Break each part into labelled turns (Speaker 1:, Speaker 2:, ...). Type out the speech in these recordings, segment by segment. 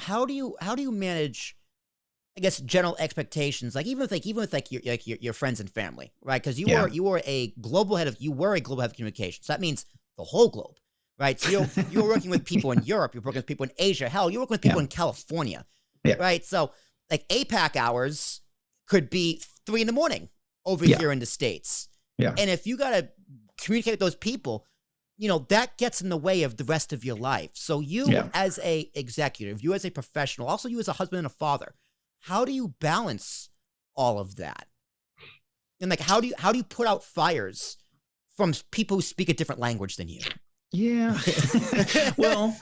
Speaker 1: how do you manage, I guess, general expectations, like even with your friends and family, right? Because you were a global head of communications. So that means the whole globe, right? So you're working with people in Europe, you're working with people in Asia, hell, you're working with people in California, right? So like APAC hours could be 3 a.m. over here in the States, and if you gotta communicate with those people, that gets in the way of the rest of your life. So you as a executive, you as a professional, also you as a husband and a father, how do you balance all of that? And like, how do you put out fires from people who speak a different language than you?
Speaker 2: Yeah. Well,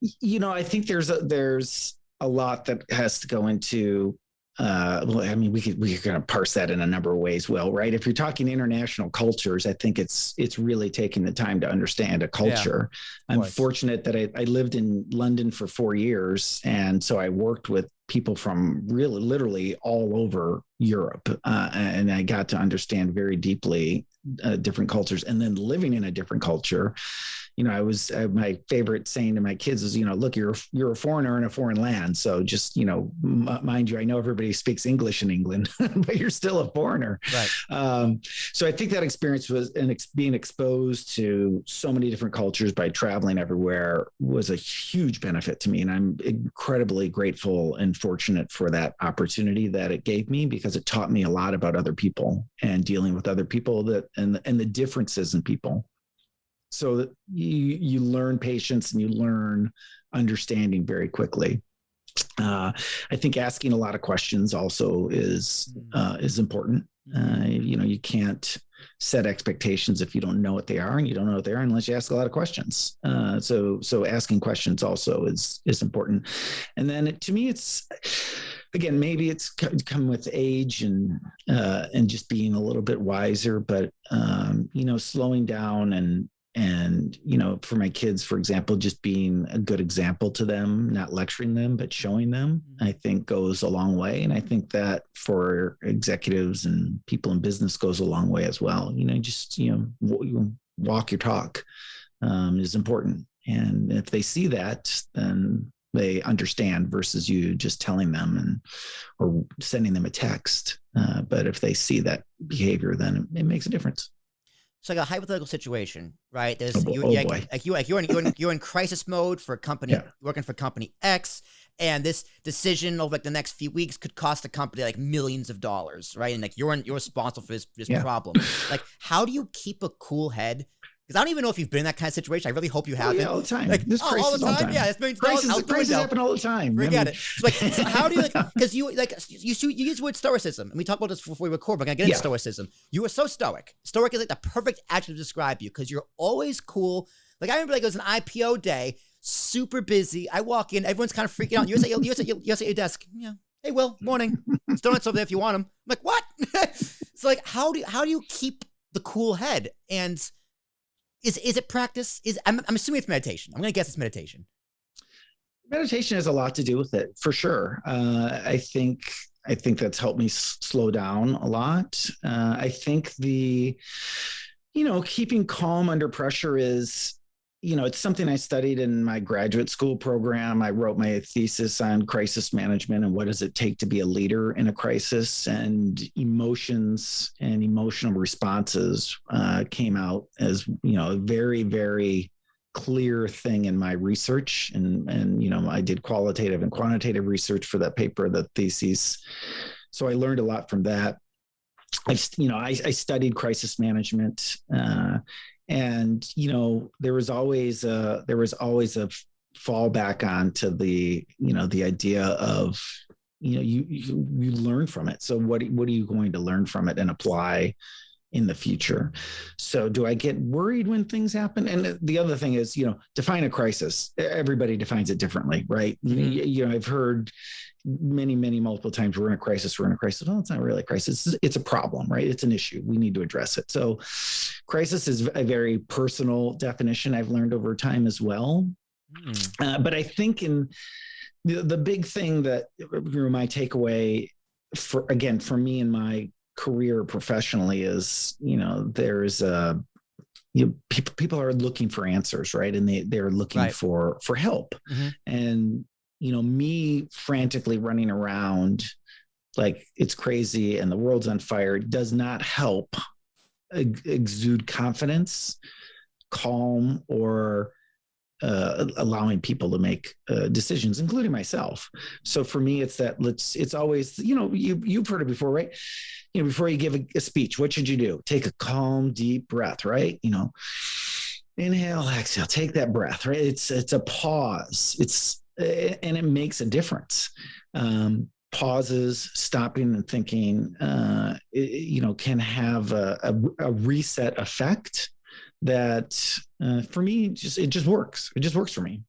Speaker 2: I think there's a lot that has to go into, well, I mean, we're going to parse that in a number of ways. Well, right. If you're talking international cultures, I think it's really taking the time to understand a culture. I'm fortunate that I lived in London for 4 years. And so I worked with people from really literally all over Europe. And I got to understand very deeply different cultures. And then living in a different culture, I was my favorite saying to my kids is, look, you're a foreigner in a foreign land. So just, mind you, I know everybody speaks English in England, but you're still a foreigner.
Speaker 1: Right.
Speaker 2: So I think that experience was, and being exposed to so many different cultures by traveling everywhere was a huge benefit to me. And I'm incredibly grateful and fortunate for that opportunity that it gave me, because it taught me a lot about other people and dealing with other people and the differences in people. So that you learn patience and you learn understanding very quickly. I think asking a lot of questions also is important. You can't set expectations if you don't know what they are, and you don't know what they are unless you ask a lot of questions. So asking questions also is important. And then to me, it's, again, maybe it's come with age and just being a little bit wiser, but slowing down and for my kids, for example, just being a good example to them, not lecturing them, but showing them, I think goes a long way. And I think that for executives and people in business goes a long way as well. Walk your talk is important. And if they see that, then they understand versus you just telling them or sending them a text. But if they see that behavior, then it makes a difference.
Speaker 1: So like a hypothetical situation, right? You're in crisis mode for a company, working for company X, and this decision over like the next few weeks could cost the company like millions of dollars, right? And like you're responsible for this problem. Like, how do you keep a cool head? Because I don't even know if you've been in that kind of situation. I really hope you haven't.
Speaker 2: All the time.
Speaker 1: Like, all the time. Yeah, it's
Speaker 2: crises happen all the time.
Speaker 1: Forget it. So how do you because you use the word stoicism, and we talked about this before we record. We're gonna get into stoicism. You are so stoic. Stoic is like the perfect adjective to describe you, because you're always cool. Like I remember, like it was an IPO day, super busy. I walk in, everyone's kind of freaking out. You're at your desk. Yeah. Hey, Will, morning. There's donuts over there if you want them. I'm like, what? So like, how do you keep the cool head? And is it practice? I'm assuming it's meditation. I'm going to guess it's meditation.
Speaker 2: Meditation has a lot to do with it, for sure. I think that's helped me slow down a lot. I think keeping calm under pressure is, it's something I studied in my graduate school program. I wrote my thesis on crisis management and what does it take to be a leader in a crisis, and emotions and emotional responses came out as, a very, very clear thing in my research. And I did qualitative and quantitative research for that paper, the thesis. So I learned a lot from that. I studied crisis management, and there was always a fallback onto the idea of you learn from it. So what are you going to learn from it and apply in the future? So do I get worried when things happen? And the other thing is, define a crisis. Everybody defines it differently, right? Mm-hmm. I've heard many multiple times, we're in a crisis. Well, it's not really a crisis. It's a problem, right? It's an issue. We need to address it. So crisis is a very personal definition I've learned over time as well. But I think in the big thing that my takeaway for me in my career professionally is, there's people are looking for answers, right? And they're looking for help. Mm-hmm. And me frantically running around like it's crazy and the world's on fire does not help exude confidence, calm, or allowing people to make decisions, including myself. So for me, it's always, you've heard it before, right? Before you give a speech, what should you do? Take a calm, deep breath, right? Inhale, exhale, take that breath, right? It's a pause. And it makes a difference. Pauses, stopping and thinking, can have a reset effect that for me, it just works. It just works for me.